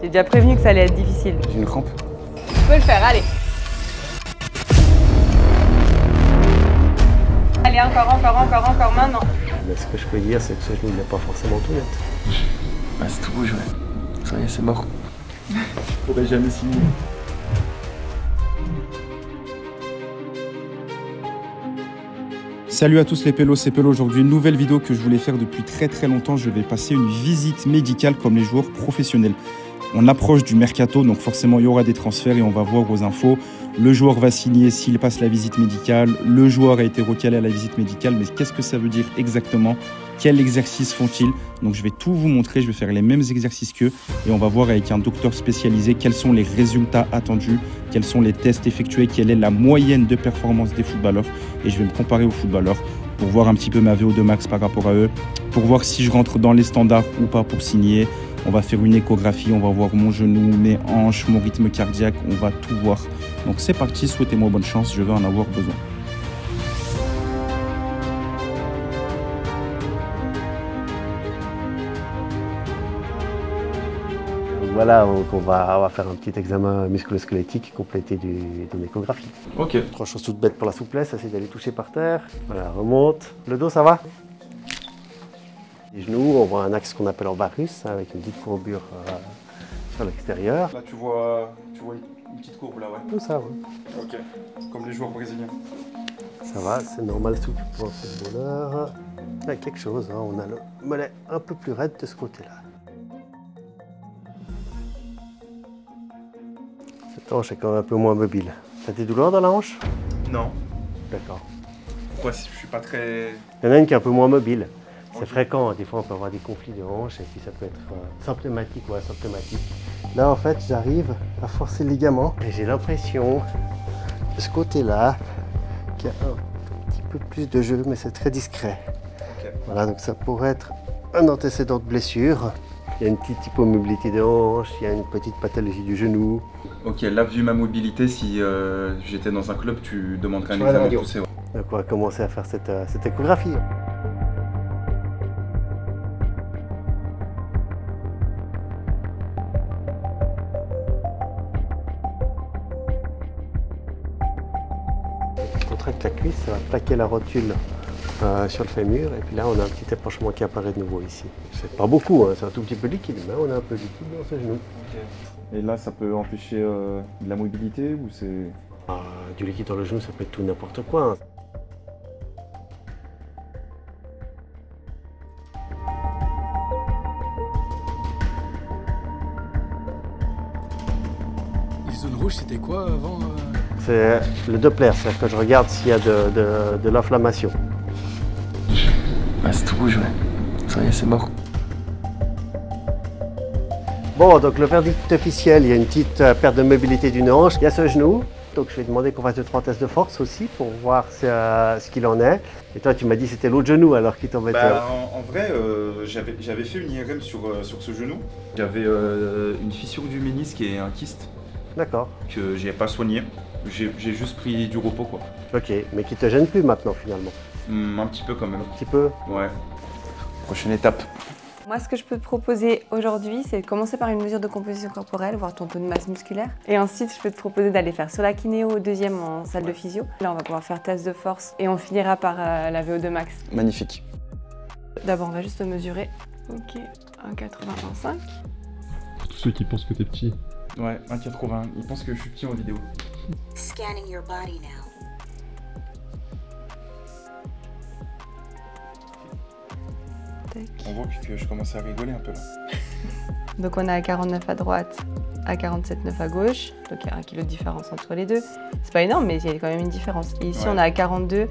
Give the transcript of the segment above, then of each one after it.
J'ai déjà prévenu que ça allait être difficile. J'ai une crampe. Tu peux le faire, allez. Allez, encore maintenant. Mais ce que je peux dire, c'est que ce genou n'est pas forcément tout net. Bah, c'est tout rouge, ouais. Ça y est, c'est mort. Je pourrais jamais signer. Salut à tous les pélos, c'est Pélo. Aujourd'hui, une nouvelle vidéo que je voulais faire depuis très longtemps. Je vais passer une visite médicale comme les joueurs professionnels. On approche du mercato, donc forcément il y aura des transferts et on va voir aux infos. Le joueur va signer s'il passe la visite médicale. Le joueur a été recalé à la visite médicale, mais qu'est-ce que ça veut dire exactement? Quels exercices font-ils? Donc je vais tout vous montrer, je vais faire les mêmes exercices qu'eux et on va voir avec un docteur spécialisé quels sont les résultats attendus, quels sont les tests effectués, quelle est la moyenne de performance des footballeurs et je vais me comparer aux footballeurs pour voir un petit peu ma VO2 max par rapport à eux, pour voir si je rentre dans les standards ou pas pour signer. On va faire une échographie, on va voir mon genou, mes hanches, mon rythme cardiaque, on va tout voir. Donc c'est parti, souhaitez-moi bonne chance, je vais en avoir besoin. Voilà, donc on va faire un petit examen musculo-squelettique complété d'une échographie. Ok. 3 choses toutes bêtes pour la souplesse, essayer d'aller toucher par terre. Voilà, remonte. Le dos, ça va? Les genoux, on voit un axe qu'on appelle en varus, avec une petite courbure sur l'extérieur. Là tu vois une petite courbe là, ouais. Tout ça, ouais. Ok, comme les joueurs brésiliens. Ça va, c'est normal surtout pour un footballeur. Il y a quelque chose, hein, on a le mollet un peu plus raide de ce côté-là. Cette hanche est quand même un peu moins mobile. T'as des douleurs dans la hanche? Non. D'accord. Pourquoi je suis pas très... Il y en a une qui est un peu moins mobile. C'est fréquent, des fois on peut avoir des conflits de hanches et puis ça peut être symptomatique ou asymptomatique. Là en fait j'arrive à forcer le ligament et j'ai l'impression de ce côté-là qu'il y a un petit peu plus de jeu mais c'est très discret. Okay. Voilà, donc ça pourrait être un antécédent de blessure. Il y a une petite hypomobilité de hanche, il y a une petite pathologie du genou. Ok, là vu ma mobilité, si j'étais dans un club, tu demanderais un examen poussé. Ouais. Donc on va commencer à faire cette échographie. Contracte la cuisse, ça va plaquer la rotule sur le fémur et puis là on a un petit épanchement qui apparaît de nouveau ici. C'est pas beaucoup, hein, c'est un tout petit peu liquide, mais on a un peu de liquide dans ce genou. Okay. Et là ça peut empêcher de la mobilité ou c'est... Du liquide dans le genou ça peut être tout n'importe quoi. Hein. Les zones rouges c'était quoi avant C'est le Doppler, c'est-à-dire que je regarde s'il y a de l'inflammation. Bah, c'est tout rouge, ouais. Ça y est, c'est mort. Bon, donc le verdict officiel, il y a une petite perte de mobilité d'une hanche. Il y a ce genou, donc je vais demander qu'on fasse 2-3 tests de force aussi pour voir ce qu'il en est. Et toi, tu m'as dit que c'était l'autre genou alors qui t'embêtait. Bah, en vrai, j'avais fait une IRM sur ce genou. J'avais une fissure du ménisque et un kyste. D'accord. Que j'ai pas soigné. J'ai juste pris du repos, quoi. Ok, mais qui te gêne plus maintenant finalement? Un petit peu quand même. Un petit peu? Ouais. Prochaine étape. Moi, ce que je peux te proposer aujourd'hui, c'est de commencer par une mesure de composition corporelle, voir ton taux de masse musculaire. Et ensuite, je peux te proposer d'aller faire sur la kinéo au deuxième en salle de physio. Là, on va pouvoir faire test de force et on finira par la VO2 max. Magnifique. D'abord, on va juste mesurer. Ok, 1,85. Pour tous ceux qui pensent que t'es petit. Ouais, 1,80. Ils pensent que je suis petit en vidéo. Scanning your body now. On voit que je commence à rigoler un peu là. Donc on a 49 à droite, à 47,9 à gauche. Donc il y a 1 kg de différence entre les deux. C'est pas énorme, mais il y a quand même une différence. Et ici, on est à 42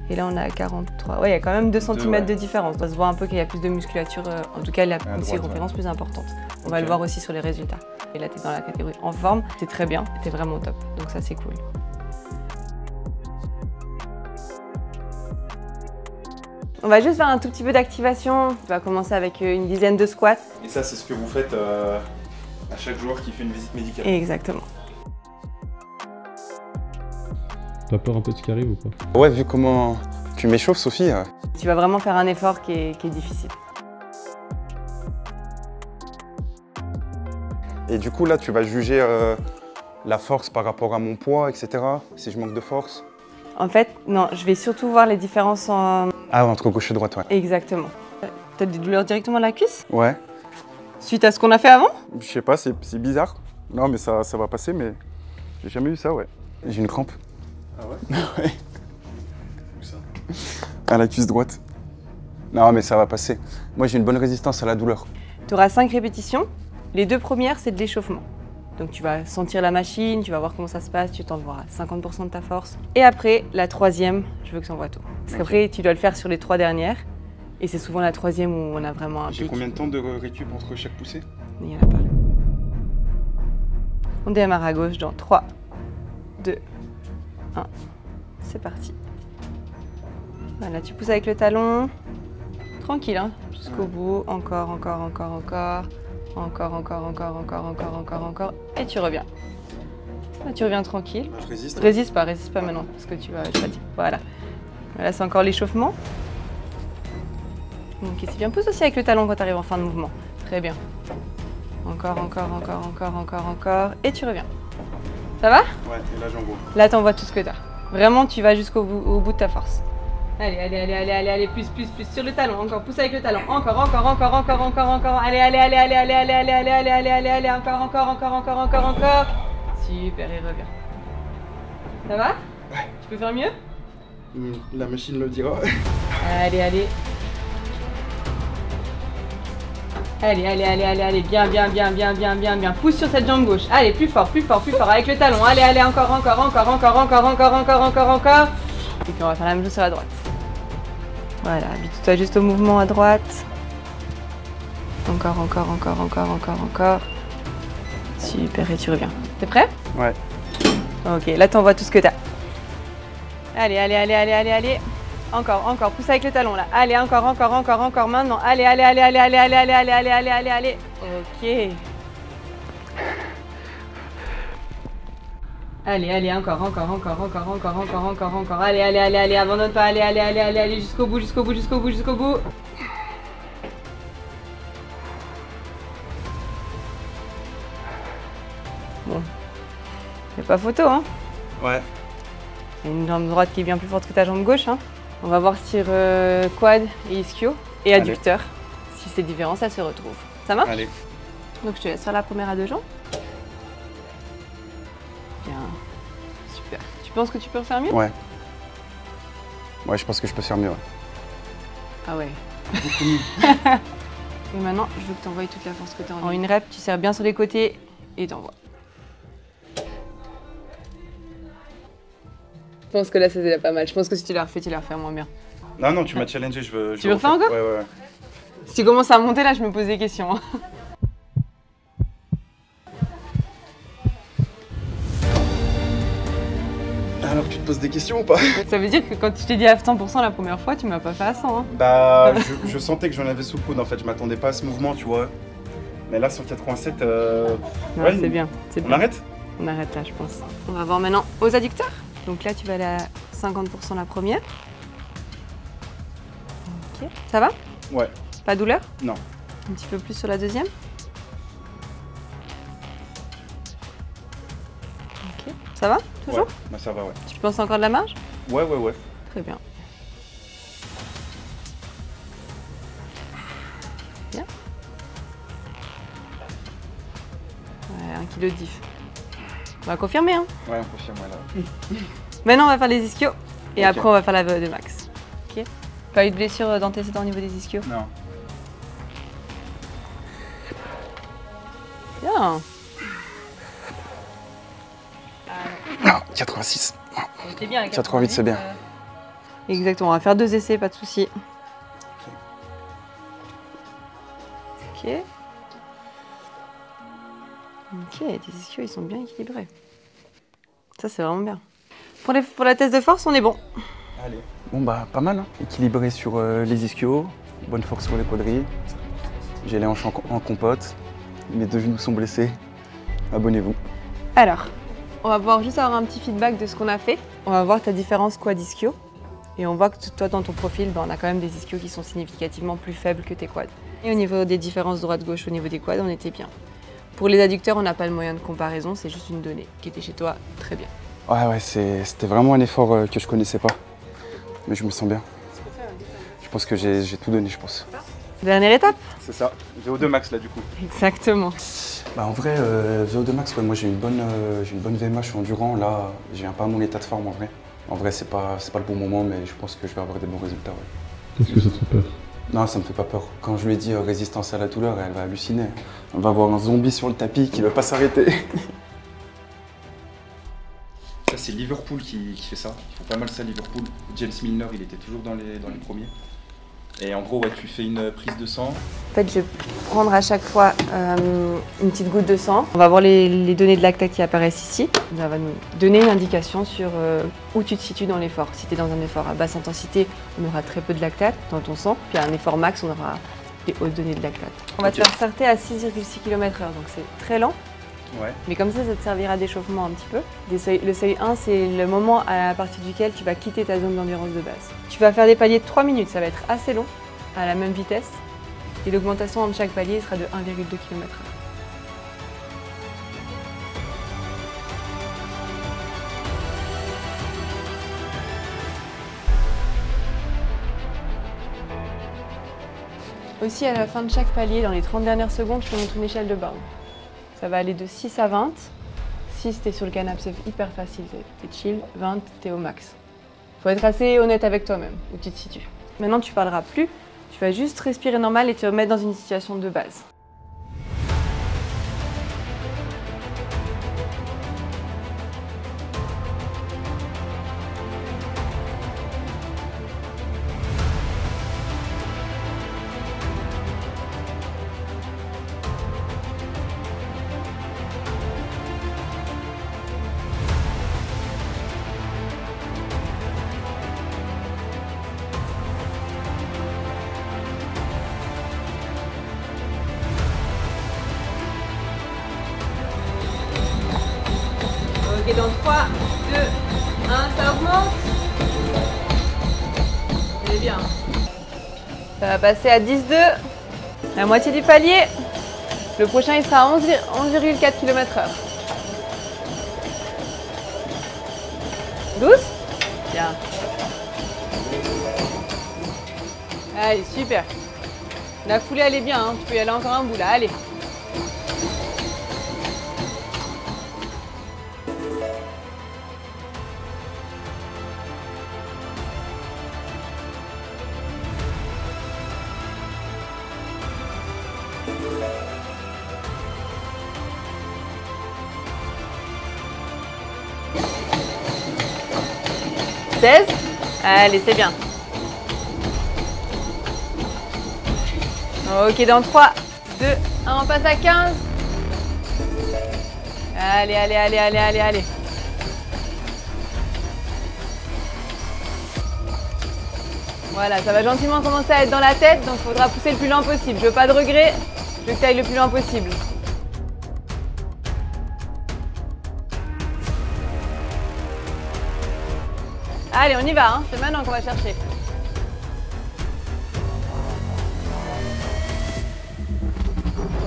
et là, on est à 43. Ouais, il y a quand même 2 cm de différence. On se voit un peu qu'il y a plus de musculature, en tout cas, la circonférence plus importante. On va le voir aussi sur les résultats. Et là, tu es dans la catégorie en forme. C'est très bien, tu es vraiment top. Donc ça, c'est cool. On va juste faire un tout petit peu d'activation. On va commencer avec une dizaine de squats. Et ça, c'est ce que vous faites à chaque joueur qui fait une visite médicale. Exactement. T'as peur un peu de ce qui arrive ou pas? Ouais, vu comment tu m'échauffes, Sophie. Tu vas vraiment faire un effort qui est difficile. Et du coup, là, tu vas juger la force par rapport à mon poids, etc. Si je manque de force. En fait, non, je vais surtout voir les différences en... Ah, entre gauche et droite, ouais. Exactement. T'as des douleurs directement à la cuisse? Ouais. Suite à ce qu'on a fait avant? Je sais pas, c'est bizarre. Non, mais ça va passer, mais j'ai jamais eu ça, ouais. J'ai une crampe. Ah ouais? Ouais. Où ça? À la cuisse droite. Non, mais ça va passer. Moi, j'ai une bonne résistance à la douleur. Tu auras 5 répétitions. Les 2 premières, c'est de l'échauffement. Donc tu vas sentir la machine, tu vas voir comment ça se passe, tu t'envoies 50% de ta force. Et après, la 3e, je veux que tu envoies tout. Parce qu'après, tu dois le faire sur les 3 dernières. Et c'est souvent la 3e où on a vraiment un J'ai pic. combien de temps de récup entre chaque poussée? Il n'y en a pas. On démarre à gauche dans 3, 2, 1. C'est parti. Voilà, tu pousses avec le talon. Tranquille, hein, jusqu'au bout. Encore, encore, encore, encore. Encore, encore, encore, encore, encore, encore, encore. Et tu reviens. Là, tu reviens tranquille. Je résiste. Résiste pas maintenant, parce que tu vas être fatigué. Voilà. Là, c'est encore l'échauffement. Ok, c'est bien. Pousse aussi avec le talon quand tu arrives en fin de mouvement. Très bien. Encore, encore, encore, encore, encore, encore. Et tu reviens. Ça va? Ouais, et là, j'envoie. Là, t'envoies tout ce que t'as. Vraiment, tu vas jusqu'au bout, au bout de ta force. Allez, allez, allez, allez, allez, allez, plus, plus, plus, sur le talon, encore, pousse avec le talon, encore, encore, encore, encore, encore, encore, allez, allez, allez, allez, allez, allez, allez, allez, allez, allez, allez, allez, encore, encore, encore, encore, encore, encore. Super, et reviens. Ça va? Ouais. Tu peux faire mieux? La machine le dira. Allez, allez. Allez, allez, allez, allez, allez, bien, bien, bien, bien, bien, bien, bien. Pousse sur cette jambe gauche. Allez, plus fort, plus fort, plus fort, avec le talon. Allez, allez, encore, encore, encore, encore, encore, encore, encore, encore, encore. Et puis on va faire la même chose sur la droite. Voilà, habitue-toi juste au mouvement à droite. Encore, encore, encore, encore, encore, encore. Super, et tu reviens. T'es prêt? Ouais. Ok, là t'envoies tout ce que t'as. Allez, allez, allez, allez, allez, allez. Encore, encore, pousse avec le talon là. Allez, encore, encore, encore, encore maintenant. Allez, allez, allez, allez, allez, allez, allez, allez, allez, allez, allez, allez. Ok. Allez, allez, encore, encore, encore, encore, encore, encore, encore, encore. Allez, allez, allez, allez, abandonne pas. Allez, allez, allez, allez, allez, jusqu'au bout, jusqu'au bout, jusqu'au bout, jusqu'au bout. Bon. Y'a pas photo, hein? Ouais. Il y a une jambe droite qui est bien plus forte que ta jambe gauche, hein. On va voir sur quad et ischio et adducteur. Si ces différences, elles se retrouvent. Ça marche? Allez. Donc je te laisse faire la première à 2 jambes. Bien. Super. Tu penses que tu peux refaire mieux? Ouais. Ouais, je pense que je peux faire mieux. Ouais. Ah ouais. Et maintenant, je veux que tu envoies toute la force que tu as en une rep. Tu serres bien sur les côtés et t'envoies. Je pense que là, c'était pas mal. Je pense que si tu la refais, tu la refais moins bien. Non, non, tu m'as challengé, je veux... Tu veux refaire encore? Ouais, ouais, ouais. Si tu commences à monter, là, je me pose des questions. Hein. Alors, tu te poses des questions ou pas? Ça veut dire que quand je t'ai dit à 100% la première fois, tu m'as pas fait à 100. Hein. Bah, je sentais que j'en avais sous le coude, en fait. Je m'attendais pas à ce mouvement, tu vois. Mais là, sur 87... Non, ouais, c'est bien. On arrête? On arrête là, je pense. On va voir maintenant aux adducteurs. Donc là, tu vas aller à 50% la première. Ok. Ça va? Ouais. Pas de douleur? Non. Un petit peu plus sur la deuxième. Ok. Ça va? Toujours? Ouais. Bah, ça va, ouais. Tu penses encore de la marge? Ouais, ouais, ouais. Très bien. Bien. Ouais, 1 kg de diff. On va confirmer, hein? Ouais, on confirme, ouais, là. Maintenant, on va faire les ischios. Et Ok. après, on va faire la VO2 max. Ok? Pas eu de blessure d'antécédent au niveau des ischios? Non. Bien. Non, 86. C'était bien, 88, c'est bien. Exactement, on va faire 2 essais, pas de souci. Ok. Ok, tes ischios, ils sont bien équilibrés. Ça, c'est vraiment bien. Pour la test de force, on est bon. Allez. Bon, bah, pas mal, hein. Équilibré sur les ischios, bonne force sur les quadrilles. J'ai les hanches en compote. Mes 2 genoux sont blessés. Abonnez-vous. Alors, on va pouvoir juste avoir un petit feedback de ce qu'on a fait. On va voir ta différence quad-ischio. Et on voit que toi, dans ton profil, on a quand même des ischios qui sont significativement plus faibles que tes quads. Et au niveau des différences droite-gauche, au niveau des quads, on était bien. Pour les adducteurs, on n'a pas le moyen de comparaison, c'est juste une donnée qui était chez toi, très bien. Ouais, c'était vraiment un effort que je connaissais pas. Mais je me sens bien. Je pense que j'ai tout donné, je pense. Dernière étape? C'est ça, VO2 max là du coup. Exactement. Bah en vrai, VO2 max, ouais, moi j'ai une bonne VMA, je suis endurant. Là, je viens pas à mon état de forme en vrai. En vrai, c'est pas le bon moment, mais je pense que je vais avoir des bons résultats. Ouais. Qu'est-ce que ça te fait peur? Non, ça me fait pas peur. Quand je lui ai dit résistance à la douleur, elle va halluciner. On va avoir un zombie sur le tapis qui va pas s'arrêter. Ça c'est Liverpool qui fait ça, ils font pas mal ça Liverpool. James Milner il était toujours dans les premiers. Et en gros ouais, tu fais une prise de sang. En fait, je vais prendre à chaque fois une petite goutte de sang. On va voir les données de lactate qui apparaissent ici. Ça va nous donner une indication sur où tu te situes dans l'effort. Si tu es dans un effort à basse intensité, on aura très peu de lactate dans ton sang. Puis à un effort max, on aura des hautes données de lactate. On va te faire starter à 6,6 km/h, donc c'est très lent. Ouais. Mais comme ça te servira d'échauffement un petit peu. Le seuil 1, c'est le moment à partir duquel tu vas quitter ta zone d'endurance de base. Tu vas faire des paliers de 3 minutes, ça va être assez long, à la même vitesse. Et l'augmentation entre chaque palier sera de 1,2 km/h. Aussi, à la fin de chaque palier, dans les 30 dernières secondes, je te montre une échelle de borne. Ça va aller de 6 à 20. 6, t'es sur le canapé, c'est hyper facile, t'es chill. 20, t'es au max. Faut être assez honnête avec toi-même, où tu te situes. Maintenant, tu parleras plus, tu vas juste respirer normal et te remettre dans une situation de base. Ok, dans 3, 2, 1, ça augmente. C'est bien. Ça va passer à 10,2. La moitié du palier. Le prochain, il sera à 11,4 km/h. Douce? Bien. Allez, super. La foulée, elle est bien, hein. Tu peux y aller encore un bout là, allez. Allez, c'est bien. Ok, dans 3, 2, 1, on passe à 15. Allez, allez, allez, allez, allez, allez. Voilà, ça va gentiment commencer à être dans la tête, donc il faudra pousser le plus loin possible. Je veux pas de regret, je veux que tu ailles le plus loin possible. Allez, on y va, hein. C'est maintenant qu'on va chercher.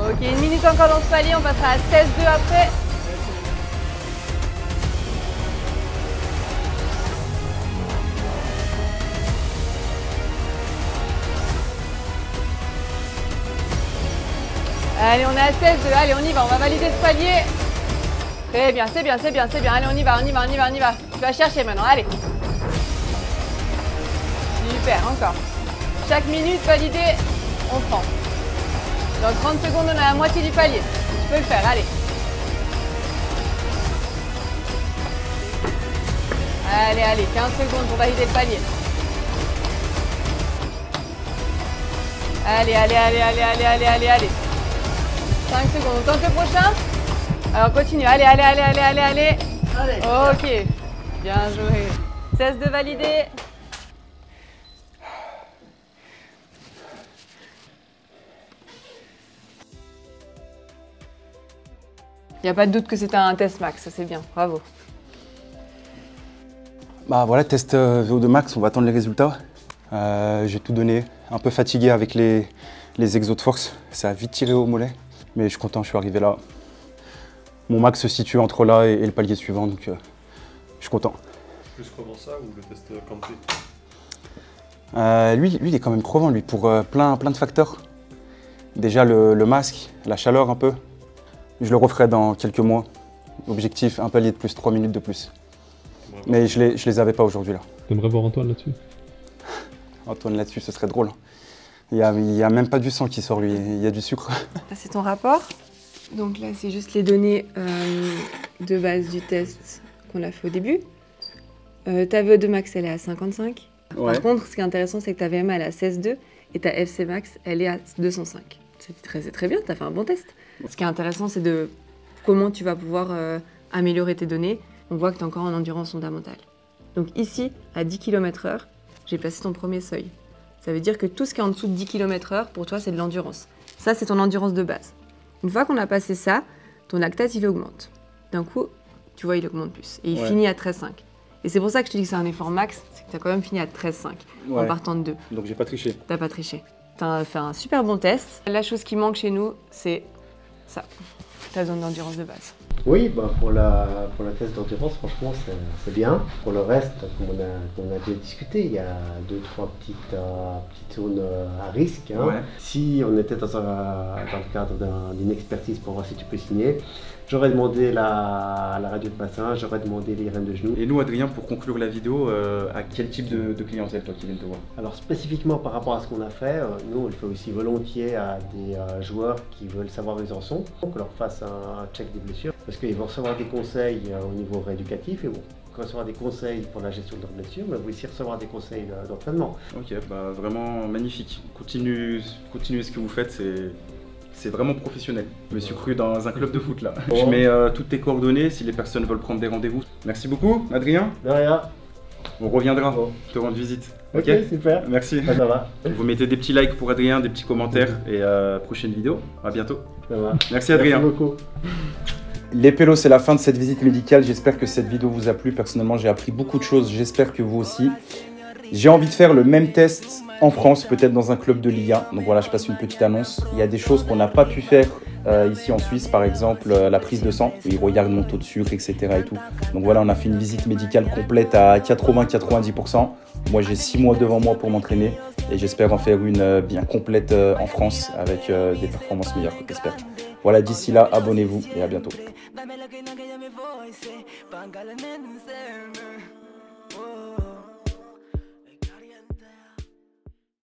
Ok, 1 minute encore dans ce palier, on passera à 16,2 après. Allez, on est à 16,2, allez, on y va, on va valider ce palier. Très bien, c'est bien, c'est bien, c'est bien. Allez, on y va, on y va, on y va, on y va. Tu vas chercher maintenant, allez. Super, encore. Chaque minute validée, on prend. Dans 30 secondes, on a la moitié du palier. Tu peux le faire, allez. Allez, allez, 15 secondes pour valider le palier. Allez, allez, allez, allez, allez, allez, allez, allez. 5 secondes, on tente le prochain. Alors continue, allez, allez, allez, allez, allez, allez. Ok, bien joué. 16 de valider. Il n'y a pas de doute que c'était un test max, ça c'est bien, bravo. Bah voilà, test VO2 max, on va attendre les résultats. J'ai tout donné, un peu fatigué avec les exos de force, ça a vite tiré au mollet. Mais je suis content, je suis arrivé là. Mon max se situe entre là et le palier suivant, donc je suis content. Plus comment ça ou le test Kanté? Lui, il est quand même crevant, lui, pour plein de facteurs. Déjà le masque, la chaleur un peu. Je le referai dans quelques mois. Objectif, un palier de plus, 3 minutes de plus. Mais je les avais pas aujourd'hui là. T'aimerais voir Antoine là-dessus? Antoine là-dessus, ce serait drôle. Il y a même pas du sang qui sort lui, il y a du sucre. Là, c'est ton rapport. Donc là, c'est juste les données de base du test qu'on a fait au début. Ta VO2 max, elle est à 55. Ouais. Par contre, ce qui est intéressant, c'est que ta VMA, elle est à 16,2 et ta FC max, elle est à 205. C'est très bien, tu as fait un bon test. Ce qui est intéressant, c'est de comment tu vas pouvoir améliorer tes données. On voit que tu es encore en endurance fondamentale. Donc ici, à 10 km/h, j'ai placé ton premier seuil. Ça veut dire que tout ce qui est en dessous de 10 km/h, pour toi, c'est de l'endurance. Ça, c'est ton endurance de base. Une fois qu'on a passé ça, ton lactate, il augmente. D'un coup, tu vois, il augmente plus. Et il finit à 13,5. Et c'est pour ça que je te dis que c'est un effort max, c'est que tu as quand même fini à 13,5 en partant de 2. Donc j'ai pas triché. T'as pas triché. T'as fait un super bon test. La chose qui manque chez nous, c'est ça, ta zone d'endurance de base. Oui, bah pour la test d'endurance, franchement, c'est bien. Pour le reste, comme on a déjà discuté, il y a 2-3 petites zones à risque. Hein. Ouais. Si on était dans le cadre d'une expertise pour voir si tu peux signer, j'aurais demandé la radio de bassin, j'aurais demandé les rênes de genoux. Et nous, Adrien, pour conclure la vidéo, à quel type de clientèle, toi, qui viens te voir? Alors, spécifiquement par rapport à ce qu'on a fait, nous, on le fait aussi volontiers à des joueurs qui veulent savoir où ils en sont. Donc, on leur fasse un check des blessures, parce qu'ils vont recevoir des conseils au niveau rééducatif et vont recevoir des conseils pour la gestion de leurs blessures, mais vont aussi recevoir des conseils d'entraînement. Ok, bah vraiment magnifique. Continuez ce que vous faites, c'est vraiment professionnel. Je me suis cru dans un club de foot là. Bon. Je mets toutes tes coordonnées si les personnes veulent prendre des rendez-vous. Merci beaucoup, Adrien. De rien. On reviendra te rendre visite. Ok, super. Merci. Ça va. Vous mettez des petits likes pour Adrien, des petits commentaires et prochaine vidéo. À bientôt. Ça va. Merci Adrien. Merci beaucoup. Les pélos, c'est la fin de cette visite médicale. J'espère que cette vidéo vous a plu. Personnellement, j'ai appris beaucoup de choses. J'espère que vous aussi. J'ai envie de faire le même test en France, peut-être dans un club de Ligue 1. Donc voilà, je passe une petite annonce. Il y a des choses qu'on n'a pas pu faire ici en Suisse, par exemple la prise de sang. Ils regardent mon taux de sucre, etc. et tout. Donc voilà, on a fait une visite médicale complète à 80-90%. Moi, j'ai 6 mois devant moi pour m'entraîner et j'espère en faire une bien complète en France avec des performances meilleures, j'espère. Voilà, d'ici là, abonnez-vous et à bientôt.